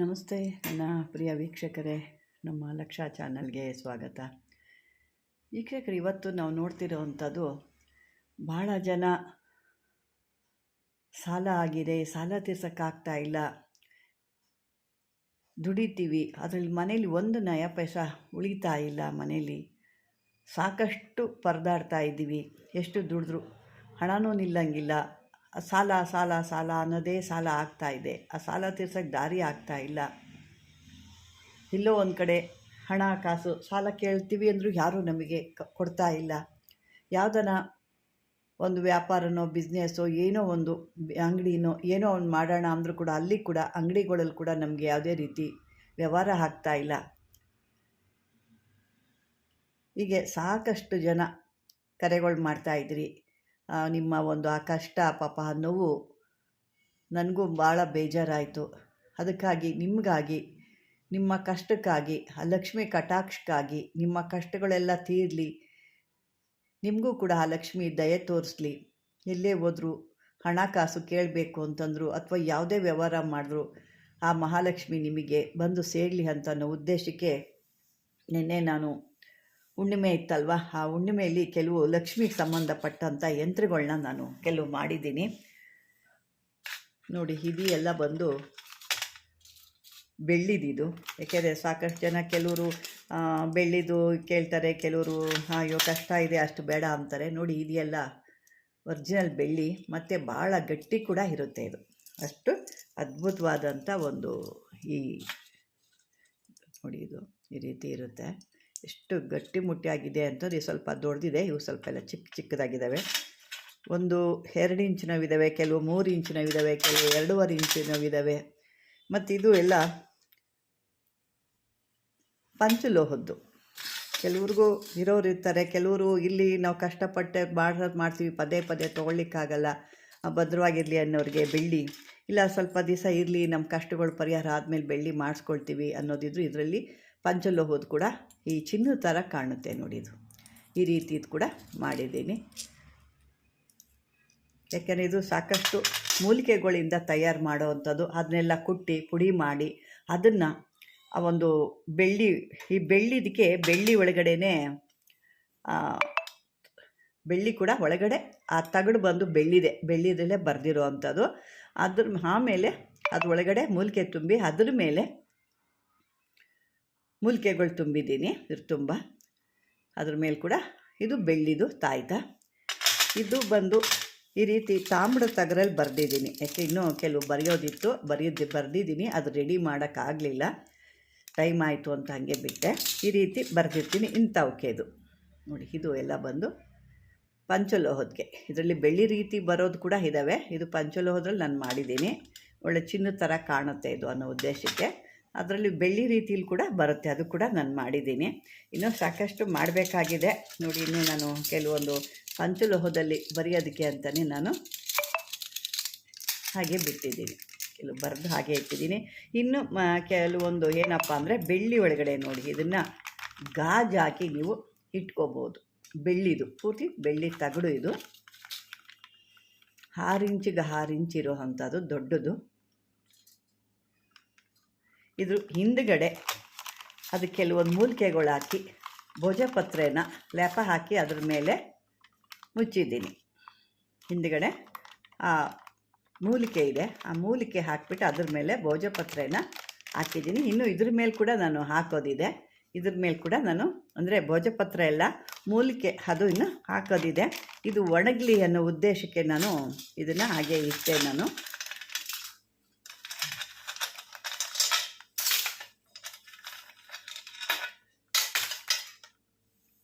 ನಮಸ್ತೆ ನನ್ನ ಪ್ರಿಯ ವೀಕ್ಷಕರೇ, ನಮ್ಮ ಲಕ್ಷ ಚಾನಲ್ಗೆ ಸ್ವಾಗತ. ವೀಕ್ಷಕರು, ಇವತ್ತು ನಾವು ನೋಡ್ತಿರೋವಂಥದ್ದು, ಭಾಳ ಜನ ಸಾಲ ಆಗಿದೆ, ಸಾಲ ತೀರ್ಸೋಕ್ಕಾಗ್ತಾ ಇಲ್ಲ, ದುಡಿತೀವಿ, ಅದರಲ್ಲಿ ಮನೇಲಿ ಒಂದು ನಯ ಪೈಸಾ ಉಳಿತಾ ಇಲ್ಲ, ಮನೇಲಿ ಸಾಕಷ್ಟು ಪರದಾಡ್ತಾ ಇದ್ದೀವಿ, ಎಷ್ಟು ದುಡಿದ್ರೂ ಹಣನೂ ನಿಲ್ಲಂಗಿಲ್ಲ, ಸಾಲ ಸಾಲ ಸಾಲ ಅನ್ನೋದೇ ಸಾಲ ಆಗ್ತಾ ಇದೆ. ಆ ಸಾಲ ತೀರ್ಸೋಕ್ಕೆ ದಾರಿ ಆಗ್ತಾ ಇಲ್ಲ. ಎಲ್ಲೋ ಒಂದು ಕಡೆ ಹಣ ಕಾಸು ಸಾಲ ಕೇಳ್ತೀವಿ ಅಂದರೂ ಯಾರೂ ನಮಗೆ ಕೊಡ್ತಾ ಇಲ್ಲ. ಯಾವುದನ್ನ ಒಂದು ವ್ಯಾಪಾರನೋ ಬಿಸ್ನೆಸ್ಸೋ ಏನೋ ಒಂದು ಅಂಗಡಿನೋ ಏನೋ ಒಂದು ಮಾಡೋಣ ಅಂದರೂ ಕೂಡ ಅಲ್ಲಿ ಕೂಡ ಅಂಗಡಿಗಳಲ್ಲಿ ಕೂಡ ನಮಗೆ ಯಾವುದೇ ರೀತಿ ವ್ಯವಹಾರ ಆಗ್ತಾ ಇಲ್ಲ. ಹೀಗೆ ಸಾಕಷ್ಟು ಜನ ಕರೆಗಳು ಮಾಡ್ತಾಯಿದ್ರಿ. ನಿಮ್ಮ ಒಂದು ಆ ಕಷ್ಟ ಪಾಪ ನೋವು ನನಗೂ ಭಾಳ ಬೇಜಾರಾಯಿತು. ಅದಕ್ಕಾಗಿ ನಿಮಗಾಗಿ, ನಿಮ್ಮ ಕಷ್ಟಕ್ಕಾಗಿ, ಆ ಲಕ್ಷ್ಮಿ ಕಟಾಕ್ಷಕ್ಕಾಗಿ ನಿಮ್ಮ ಕಷ್ಟಗಳೆಲ್ಲ ತೀರಲಿ, ನಿಮಗೂ ಕೂಡ ಆ ಲಕ್ಷ್ಮಿ ದಯೆ ತೋರಿಸ್ಲಿ. ಎಲ್ಲೇ ಹೋದರೂ ಹಣಕಾಸು ಕೇಳಬೇಕು ಅಂತಂದರು ಅಥವಾ ಯಾವುದೇ ವ್ಯವಹಾರ ಮಾಡಿದ್ರು ಆ ಮಹಾಲಕ್ಷ್ಮಿ ನಿಮಗೆ ಬಂದು ಸೇರಲಿ ಅಂತ ಅನ್ನೋ ಉದ್ದೇಶಕ್ಕೆ ನಿನ್ನೆ ನಾನು ಹುಣ್ಣಿಮೆ ಇತ್ತಲ್ವ, ಆ ಹುಣ್ಣಿಮೆಯಲ್ಲಿ ಕೆಲವು ಲಕ್ಷ್ಮಿಗೆ ಸಂಬಂಧಪಟ್ಟಂಥ ಯಂತ್ರಗಳನ್ನ ನಾನು ಕೆಲವು ಮಾಡಿದ್ದೀನಿ ನೋಡಿ. ಇದು ಎಲ್ಲ ಬಂದು ಬೆಳ್ಳಿದಿದು. ಯಾಕೆಂದರೆ ಸಾಕಷ್ಟು ಜನ ಕೆಲವರು ಬೆಳ್ಳಿದು ಕೇಳ್ತಾರೆ, ಕೆಲವರು ಅಯ್ಯೋ ಕಷ್ಟ ಇದೆ ಅಷ್ಟು ಬೇಡ ಅಂತಾರೆ. ನೋಡಿ, ಇದೆಲ್ಲ ಒರಿಜಿನಲ್ ಬೆಳ್ಳಿ ಮತ್ತು ಭಾಳ ಗಟ್ಟಿ ಕೂಡ ಇರುತ್ತೆ. ಇದು ಅಷ್ಟು ಅದ್ಭುತವಾದಂಥ ಒಂದು ನೋಡಿ, ಇದು ಈ ರೀತಿ ಇರುತ್ತೆ. ಎಷ್ಟು ಗಟ್ಟಿ ಮುಟ್ಟಿಯಾಗಿದೆ ಅಂತಂದು ಇದು ಸ್ವಲ್ಪ ದೊಡ್ಡದಿದೆ, ಇವು ಸ್ವಲ್ಪ ಎಲ್ಲ ಚಿಕ್ಕದಾಗಿದ್ದಾವೆ. ಒಂದು 2 ಇಂಚಿನವಿದ್ದಾವೆ, ಕೆಲವು 3 ಇಂಚಿನವಿದ್ದಾವೆ, ಕೆಲವು 2.5 ಇಂಚಿನವಿದ್ದಾವೆ. ಮತ್ತು ಇದು ಎಲ್ಲ ಪಂಚಲೋಹದ್ದು. ಕೆಲವ್ರಿಗೂ ಇರೋರು ಇರ್ತಾರೆ, ಕೆಲವರು ಇಲ್ಲಿ ನಾವು ಕಷ್ಟಪಟ್ಟು ಮಾಡ್ತೀವಿ, ಪದೇ ಪದೇ ತೊಗೊಳ್ಲಿಕ್ಕಾಗಲ್ಲ, ಭದ್ರವಾಗಿರಲಿ ಅನ್ನೋರಿಗೆ ಬೆಳ್ಳಿ, ಇಲ್ಲ ಸ್ವಲ್ಪ ದಿವಸ ಇರಲಿ ನಮ್ಮ ಕಷ್ಟಗಳು ಪರಿಹಾರ ಆದಮೇಲೆ ಬೆಳ್ಳಿ ಮಾಡಿಸ್ಕೊಳ್ತೀವಿ ಅನ್ನೋದಿದ್ರು. ಇದರಲ್ಲಿ ಪಂಚಲೋಹದ ಕೂಡ ಈ ಚಿನ್ನದ ಥರ ಕಾಣುತ್ತೆ ನೋಡಿ. ಇದು ಈ ರೀತಿ ಇದು ಕೂಡ ಮಾಡಿದ್ದೀನಿ. ಯಾಕೆಂದರೆ ಇದು ಸಾಕಷ್ಟು ಮೂಲಿಕೆಗಳಿಂದ ತಯಾರು ಮಾಡೋವಂಥದ್ದು. ಅದನ್ನೆಲ್ಲ ಕುಟ್ಟಿ ಪುಡಿ ಮಾಡಿ ಅದನ್ನು ಆ ಒಂದು ಈ ಬೆಳ್ಳಿದಕ್ಕೆ ಬೆಳ್ಳಿ ಒಳಗಡೆನೇ ಬೆಳ್ಳಿ ಕೂಡ ಒಳಗಡೆ ಆ ತಗಡು ಬಂದು ಬೆಳ್ಳಿದಲ್ಲೇ ಬರೆದಿರೋ ಅಂಥದ್ದು. ಆಮೇಲೆ ಅದು ಒಳಗಡೆ ಮೂಲಿಕೆ ತುಂಬಿ ಅದ್ರ ಮೇಲೆ ಮೂಲಿಕೆಗಳು ತುಂಬಿದ್ದೀನಿ. ಇದ್ರ ತುಂಬ ಅದ್ರ ಮೇಲೆ ಕೂಡ ಇದು ಬೆಳ್ಳಿದು ತಾಯ್ತ. ಇದು ಬಂದು ಈ ರೀತಿ ತಾಮ್ರದ ತಗರಲ್ಲಿ ಬರೆದಿದ್ದೀನಿ. ಯಾಕೆ ಇನ್ನೂ ಕೆಲವು ಬರೆಯೋದಿತ್ತು, ಬರೆದಿದ್ದೀನಿ. ಅದು ರೆಡಿ ಮಾಡೋಕ್ಕಾಗಲಿಲ್ಲ, ಟೈಮ್ ಆಯಿತು ಅಂತ ಹಾಗೆ ಬಿಟ್ಟೆ. ಈ ರೀತಿ ಬರೆದಿರ್ತೀನಿ ಇಂಥವಕ್ಕೆ. ಇದು ನೋಡಿ, ಇದು ಎಲ್ಲ ಬಂದು ಪಂಚಲೋಹದ್ಗೆ. ಇದರಲ್ಲಿ ಬೆಳ್ಳಿ ರೀತಿ ಬರೋದು ಕೂಡ ಇದ್ದಾವೆ. ಇದು ಪಂಚಲೋಹದಲ್ಲಿ ನಾನು ಮಾಡಿದ್ದೀನಿ. ಒಳ್ಳೆ ಚಿನ್ನದ ಥರ ಕಾಣುತ್ತೆ ಇದು ಅನ್ನೋ ಉದ್ದೇಶಕ್ಕೆ. ಅದರಲ್ಲಿ ಬೆಳ್ಳಿ ರೀತಿಯಲ್ಲಿ ಕೂಡ ಬರುತ್ತೆ, ಅದು ಕೂಡ ನಾನು ಮಾಡಿದ್ದೀನಿ. ಇನ್ನೂ ಸಾಕಷ್ಟು ಮಾಡಬೇಕಾಗಿದೆ ನೋಡಿ. ಇನ್ನೂ ನಾನು ಕೆಲವೊಂದು ಪಂಚಲೋಹದಲ್ಲಿ ಬರೆಯೋದಕ್ಕೆ ಅಂತಲೇ ನಾನು ಹಾಗೆ ಬಿಟ್ಟಿದ್ದೀನಿ, ಕೆಲವು ಬರೆದು ಹಾಗೆ ಇಟ್ಟಿದ್ದೀನಿ. ಇನ್ನು ಕೆಲವೊಂದು ಏನಪ್ಪ ಅಂದರೆ ಬೆಳ್ಳಿ ಒಳಗಡೆ ನೋಡಿ, ಇದನ್ನು ಗಾಜು ಹಾಕಿ ನೀವು ಇಟ್ಕೋಬೋದು. ಬೆಳ್ಳಿದು ಪೂರ್ತಿ ಬೆಳ್ಳಿ ತಗಡು. ಇದು 6 ಇಂಚಿಗೆ 6 ಇಂಚ್ ಇರೋ ಅಂಥದ್ದು ದೊಡ್ಡದು. ಇದ್ರ ಹಿಂದುಗಡೆ ಅದು ಕೆಲವೊಂದು ಮೂಲಿಕೆಗಳು ಹಾಕಿ ಭೋಜಪತ್ರೆನ ಲೇಪ ಹಾಕಿ ಅದ್ರ ಮೇಲೆ ಮುಚ್ಚಿದ್ದೀನಿ. ಹಿಂದುಗಡೆ ಆ ಮೂಲಿಕೆ ಇದೆ, ಆ ಮೂಲಿಕೆ ಹಾಕಿಬಿಟ್ಟು ಅದ್ರ ಮೇಲೆ ಭೋಜಪತ್ರೆನ ಹಾಕಿದ್ದೀನಿ. ಇನ್ನು ಇದ್ರ ಮೇಲೆ ಕೂಡ ನಾನು ಹಾಕೋದಿದೆ. ಇದ್ರ ಮೇಲೆ ಕೂಡ ನಾನು ಅಂದರೆ ಭೋಜಪತ್ರ ಎಲ್ಲ ಮೂಲಿಕೆ ಅದು ಇನ್ನು ಹಾಕೋದಿದೆ. ಇದು ಒಣಗಲಿ ಅನ್ನೋ ಉದ್ದೇಶಕ್ಕೆ ನಾನು ಇದನ್ನು ಹಾಗೆ ಇಟ್ಟೆ. ನಾನು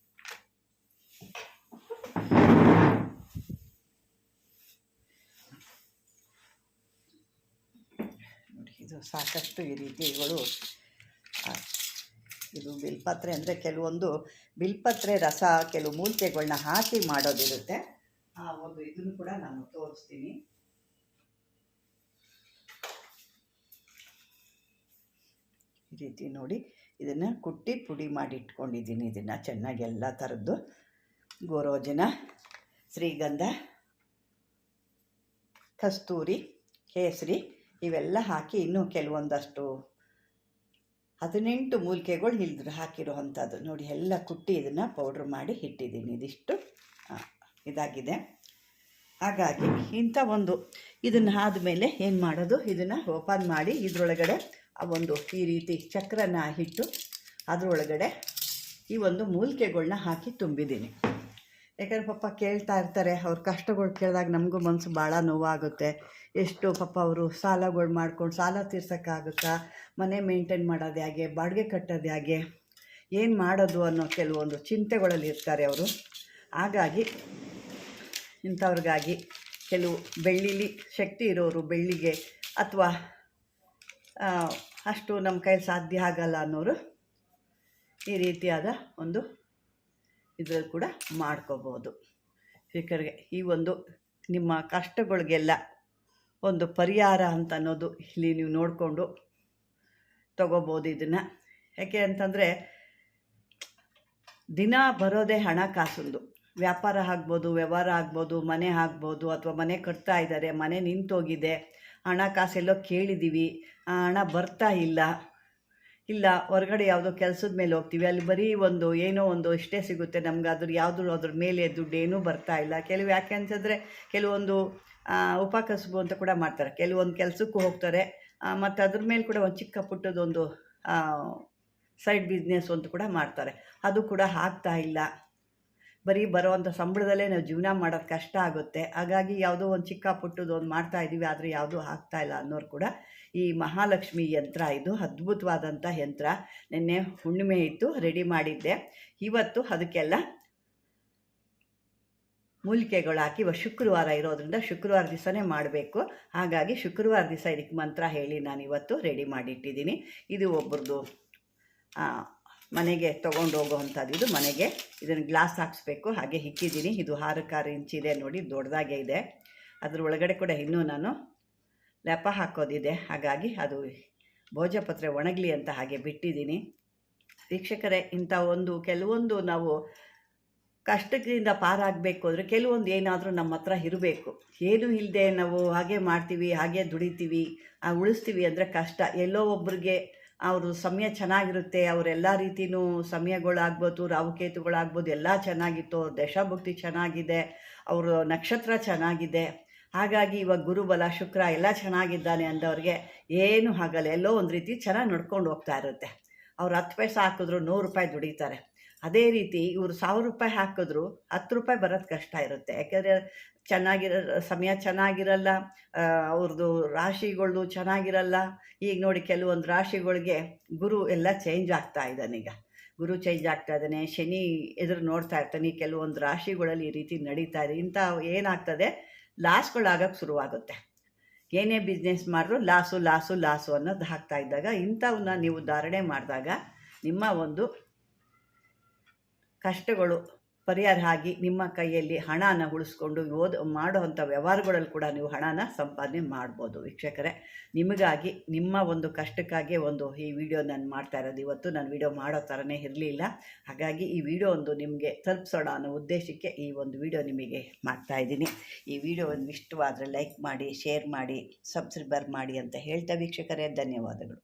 ನೋಡಿ, ಇದು ಸಾಕಷ್ಟು ಈ ರೀತಿ ಇವುಗಳು. ಇದು ಬಿಲ್ಪತ್ರೆ ಅಂದರೆ ಕೆಲವೊಂದು ಬಿಲ್ಪತ್ರೆ ರಸ, ಕೆಲವು ಮೂಲಿಕೆಗಳನ್ನ ಹಾಕಿ ಮಾಡೋದಿರುತ್ತೆ. ಆ ಒಂದು ಇದನ್ನು ಕೂಡ ನಾನು ತೋರಿಸ್ತೀನಿ. ಈ ರೀತಿ ನೋಡಿ, ಇದನ್ನು ಕುಟ್ಟಿ ಪುಡಿ ಮಾಡಿ ಇಟ್ಕೊಂಡಿದ್ದೀನಿ. ಇದನ್ನು ಚೆನ್ನಾಗಿ ಎಲ್ಲ ಥರದ್ದು ಗೋರೋಜನ, ಶ್ರೀಗಂಧ, ಕಸ್ತೂರಿ, ಕೇಸರಿ ಇವೆಲ್ಲ ಹಾಕಿ ಇನ್ನೂ ಕೆಲವೊಂದಷ್ಟು 18 ಮೂಲಿಕೆಗಳು ಹಾಕಿರೋ ಅಂಥದ್ದು ನೋಡಿ. ಎಲ್ಲ ಕುಟ್ಟಿ ಇದನ್ನು ಪೌಡ್ರ್ ಮಾಡಿ ಇಟ್ಟಿದ್ದೀನಿ. ಇದಿಷ್ಟು ಇದಾಗಿದೆ. ಹಾಗಾಗಿ ಇಂಥ ಒಂದು ಇದನ್ನು ಆದಮೇಲೆ ಏನು ಮಾಡೋದು, ಇದನ್ನು ಓಪನ್ ಮಾಡಿ ಇದರೊಳಗಡೆ ಈ ರೀತಿ ಚಕ್ರನ ಇಟ್ಟು ಅದರೊಳಗಡೆ ಈ ಒಂದು ಮೂಲಿಕೆಗಳ್ನ ಹಾಕಿ ತುಂಬಿದ್ದೀನಿ. ಯಾಕಂದರೆ ಪಾಪ ಕೇಳ್ತಾ ಇರ್ತಾರೆ, ಅವ್ರ ಕಷ್ಟಗಳು ಕೇಳಿದಾಗ ನಮಗೂ ಮನಸ್ಸು ಭಾಳ ನೋವಾಗುತ್ತೆ. ಎಷ್ಟು ಪಾಪ ಅವರು ಸಾಲಗಳು ಮಾಡ್ಕೊಂಡು ಸಾಲ ತೀರ್ಸೋಕ್ಕಾಗುತ್ತಾ, ಮನೆ ಮೇಂಟೈನ್ ಮಾಡೋದು ಹೇಗೆ, ಬಾಡಿಗೆ ಕಟ್ಟೋದು ಹೇಗೆ, ಏನು ಮಾಡೋದು ಅನ್ನೋ ಕೆಲವೊಂದು ಚಿಂತೆಗಳಲ್ಲಿ ಇರ್ತಾರೆ ಅವರು. ಹಾಗಾಗಿ ಇಂಥವ್ರಿಗಾಗಿ ಕೆಲವು ಬೆಳ್ಳಿಲಿ ಶಕ್ತಿ ಇರೋರು ಬೆಳ್ಳಿಗೆ ಅಥವಾ ಅಷ್ಟು ನಮ್ಮ ಕೈಲಿ ಸಾಧ್ಯ ಆಗಲ್ಲ ಅನ್ನೋರು ಈ ರೀತಿಯಾದ ಒಂದು ಇದರಲ್ಲಿ ಕೂಡ ಮಾಡ್ಕೋಬೋದು. ಸ್ಪೀಕರ್ಗೆ ಈ ಒಂದು ನಿಮ್ಮ ಕಷ್ಟಗಳಿಗೆಲ್ಲ ಒಂದು ಪರಿಹಾರ ಅಂತ ಅನ್ನೋದು ಇಲ್ಲಿ ನೀವು ನೋಡಿಕೊಂಡು ತಗೋಬೋದು ಇದನ್ನು. ಯಾಕೆ ಅಂತಂದರೆ ದಿನ ಬರೋದೇ ಹಣಕಾಸೊಂದು ವ್ಯಾಪಾರ ಆಗ್ಬೋದು, ವ್ಯವಹಾರ ಆಗ್ಬೋದು, ಮನೆ ಆಗ್ಬೋದು, ಅಥವಾ ಮನೆ ಕಟ್ತಾ ಇದ್ದಾರೆ, ಮನೆ ನಿಂತೋಗಿದೆ, ಹಣಕಾಸೆಲ್ಲೋ ಕೇಳಿದ್ದೀವಿ, ಹಣ ಬರ್ತಾ ಇಲ್ಲ ಹೊರಗಡೆ ಯಾವುದೋ ಕೆಲಸದ ಮೇಲೆ ಹೋಗ್ತೀವಿ, ಅಲ್ಲಿ ಬರೀ ಏನೋ ಒಂದು ಇಷ್ಟೇ ಸಿಗುತ್ತೆ ನಮ್ಗೆ, ಅದ್ರ ಮೇಲೆ ದುಡ್ಡು ಏನೂ ಬರ್ತಾ ಇಲ್ಲ. ಯಾಕೆ ಅಂತಂದರೆ ಕೆಲವೊಂದು ಉಪಕಸಬು ಅಂತ ಕೂಡ ಮಾಡ್ತಾರೆ, ಕೆಲವೊಂದು ಕೆಲಸಕ್ಕೂ ಹೋಗ್ತಾರೆ, ಮತ್ತು ಅದ್ರ ಮೇಲೆ ಕೂಡ ಒಂದು ಚಿಕ್ಕ ಪುಟ್ಟದೊಂದು ಸೈಡ್ ಬಿಸ್ನೆಸ್ ಅಂತ ಕೂಡ ಮಾಡ್ತಾರೆ, ಅದು ಕೂಡ ಆಗ್ತಾ ಇಲ್ಲ. ಬರೀ ಬರೋವಂಥ ಸಂಬಳದಲ್ಲೇ ನಾವು ಜೀವನ ಮಾಡೋದು ಕಷ್ಟ ಆಗುತ್ತೆ. ಹಾಗಾಗಿ ಯಾವುದೋ ಒಂದು ಚಿಕ್ಕ ಪುಟ್ಟದೊಂದು ಮಾಡ್ತಾಯಿದ್ದೀವಿ, ಆದರೆ ಯಾವುದೂ ಆಗ್ತಾಯಿಲ್ಲ ಅನ್ನೋರು ಕೂಡ ಈ ಮಹಾಲಕ್ಷ್ಮಿ ಯಂತ್ರ, ಇದು ಅದ್ಭುತವಾದಂಥ ಯಂತ್ರ. ನಿನ್ನೆ ಹುಣ್ಣಿಮೆ ಇತ್ತು, ರೆಡಿ ಮಾಡಿದ್ದೆ. ಇವತ್ತು ಅದಕ್ಕೆಲ್ಲ ಮೂಲಿಕೆಗಳು ಹಾಕಿ, ಶುಕ್ರವಾರ ಇರೋದ್ರಿಂದ ಶುಕ್ರವಾರ ದಿವಸನೇ ಮಾಡಬೇಕು. ಹಾಗಾಗಿ ಶುಕ್ರವಾರ ದಿವಸ ಇದಕ್ಕೆ ಮಂತ್ರ ಹೇಳಿ ನಾನು ಇವತ್ತು ರೆಡಿ ಮಾಡಿಟ್ಟಿದ್ದೀನಿ. ಇದು ಒಬ್ಬರದು ಮನೆಗೆ ತೊಗೊಂಡು ಹೋಗೋವಂಥದ್ದು. ಇದು ಮನೆಗೆ ಇದನ್ನು ಗ್ಲಾಸ್ ಹಾಕಿಸ್ಬೇಕು, ಹಾಗೆ ಇಕ್ಕಿದ್ದೀನಿ. ಇದು 6 ಇಂಚಿದೆ ನೋಡಿ, ದೊಡ್ಡದಾಗೆ ಇದೆ. ಅದ್ರ ಒಳಗಡೆ ಕೂಡ ಇನ್ನೂ ನಾನು ಲೆಪ ಹಾಕೋದಿದೆ, ಹಾಗಾಗಿ ಅದು ಭೋಜಪತ್ರೆ ಒಣಗಲಿ ಅಂತ ಹಾಗೆ ಬಿಟ್ಟಿದ್ದೀನಿ. ವೀಕ್ಷಕರೇ, ಇಂಥ ಕೆಲವೊಂದು ನಾವು ಕಷ್ಟದಿಂದ ಪಾರಾಗಬೇಕು ಅಂದರೆ ಕೆಲವೊಂದು ಏನಾದರೂ ನಮ್ಮ ಹತ್ರ ಇರಬೇಕು. ಏನೂ ಇಲ್ಲದೆ ನಾವು ಹಾಗೆ ಮಾಡ್ತೀವಿ, ಹಾಗೆ ದುಡಿತೀವಿ, ಉಳಿಸ್ತೀವಿ ಅಂದರೆ ಕಷ್ಟ. ಎಲ್ಲೋ ಒಬ್ರಿಗೆ ಅವರು ಸಮಯ ಚೆನ್ನಾಗಿರುತ್ತೆ, ಅವರೆಲ್ಲ ರೀತಿಯೂ ಸಮಯಗಳಾಗ್ಬೋದು, ರಾಹುಕೇತುಗಳಾಗ್ಬೋದು, ಎಲ್ಲ ಚೆನ್ನಾಗಿತ್ತು, ಅವ್ರ ದಶಾಭುಕ್ತಿ ಚೆನ್ನಾಗಿದೆ, ಅವರು ನಕ್ಷತ್ರ ಚೆನ್ನಾಗಿದೆ. ಹಾಗಾಗಿ ಇವಾಗ ಗುರುಬಲ ಶುಕ್ರ ಎಲ್ಲ ಚೆನ್ನಾಗಿದ್ದಾನೆ ಅಂದವ್ರಿಗೆ ಏನೂ ಆಗಲ್ಲ, ಎಲ್ಲೋ ಒಂದು ರೀತಿ ಚೆನ್ನಾಗಿ ನಡ್ಕೊಂಡು ಹೋಗ್ತಾ ಇರುತ್ತೆ. ಅವ್ರು 10 ಪೈಸೆ ಹಾಕಿದ್ರು 100 ರೂಪಾಯಿ ದುಡಿತಾರೆ. ಅದೇ ರೀತಿ ಇವರು 1000 ರೂಪಾಯಿ ಹಾಕಿದ್ರು 10 ರೂಪಾಯಿ ಬರೋದು ಕಷ್ಟ ಇರುತ್ತೆ. ಯಾಕೆಂದರೆ ಸಮಯ ಚೆನ್ನಾಗಿರಲ್ಲ, ಅವ್ರದ್ದು ರಾಶಿಗಳು ಚೆನ್ನಾಗಿರಲ್ಲ. ಈಗ ನೋಡಿ, ಕೆಲವೊಂದು ರಾಶಿಗಳಿಗೆ ಗುರು ಎಲ್ಲ ಚೇಂಜ್ ಆಗ್ತಾ ಇದ್ದಾನೀಗ. ಗುರು ಚೇಂಜ್ ಆಗ್ತಾ ಇದ್ದಾನೆ, ಶನಿ ಎದುರು ನೋಡ್ತಾ ಇರ್ತಾನೆ. ಕೆಲವೊಂದು ರಾಶಿಗಳಲ್ಲಿ ಈ ರೀತಿ ನಡೀತಾ ಇದೆ. ಇಂಥ ಏನಾಗ್ತದೆ, ಲಾಸ್ಗಳಾಗಕ್ಕೆ ಶುರುವಾಗುತ್ತೆ. ಏನೇ ಬಿಸ್ನೆಸ್ ಮಾಡಿದ್ರು ಲಾಸು ಅನ್ನೋದು ಹಾಕ್ತಾ ಇದ್ದಾಗ, ಇಂಥವನ್ನ ನೀವು ಧಾರಣೆ ಮಾಡಿದಾಗ ನಿಮ್ಮ ಒಂದು ಕಷ್ಟಗಳು ಪರಿಹಾರ ಆಗಿ ನಿಮ್ಮ ಕೈಯಲ್ಲಿ ಹಣನ ಉಳಿಸ್ಕೊಂಡು ಮಾಡೋವಂಥ ವ್ಯವಹಾರಗಳಲ್ಲಿ ಕೂಡ ನೀವು ಹಣನ ಸಂಪಾದನೆ ಮಾಡ್ಬೋದು. ವೀಕ್ಷಕರೇ, ನಿಮಗಾಗಿ ನಿಮ್ಮ ಒಂದು ಕಷ್ಟಕ್ಕಾಗಿ ಈ ವಿಡಿಯೋ ನಾನು ಮಾಡ್ತಾ ಇರೋದು. ಇವತ್ತು ನಾನು ವಿಡಿಯೋ ಮಾಡೋ ಥರನೇ ಇರಲಿಲ್ಲ, ಹಾಗಾಗಿ ಈ ವಿಡಿಯೋ ನಿಮಗೆ ತಲುಪಿಸೋಣ ಅನ್ನೋ ಉದ್ದೇಶಕ್ಕೆ ಈ ಒಂದು ವಿಡಿಯೋ ನಿಮಗೆ ಮಾಡ್ತಾಯಿದ್ದೀನಿ. ಈ ವಿಡಿಯೋ ಇಷ್ಟವಾದರೆ ಲೈಕ್ ಮಾಡಿ, ಶೇರ್ ಮಾಡಿ, ಸಬ್ಸ್ಕ್ರೈಬರ್ ಮಾಡಿ ಅಂತ ಹೇಳ್ತಾ ವೀಕ್ಷಕರೇ, ಧನ್ಯವಾದಗಳು.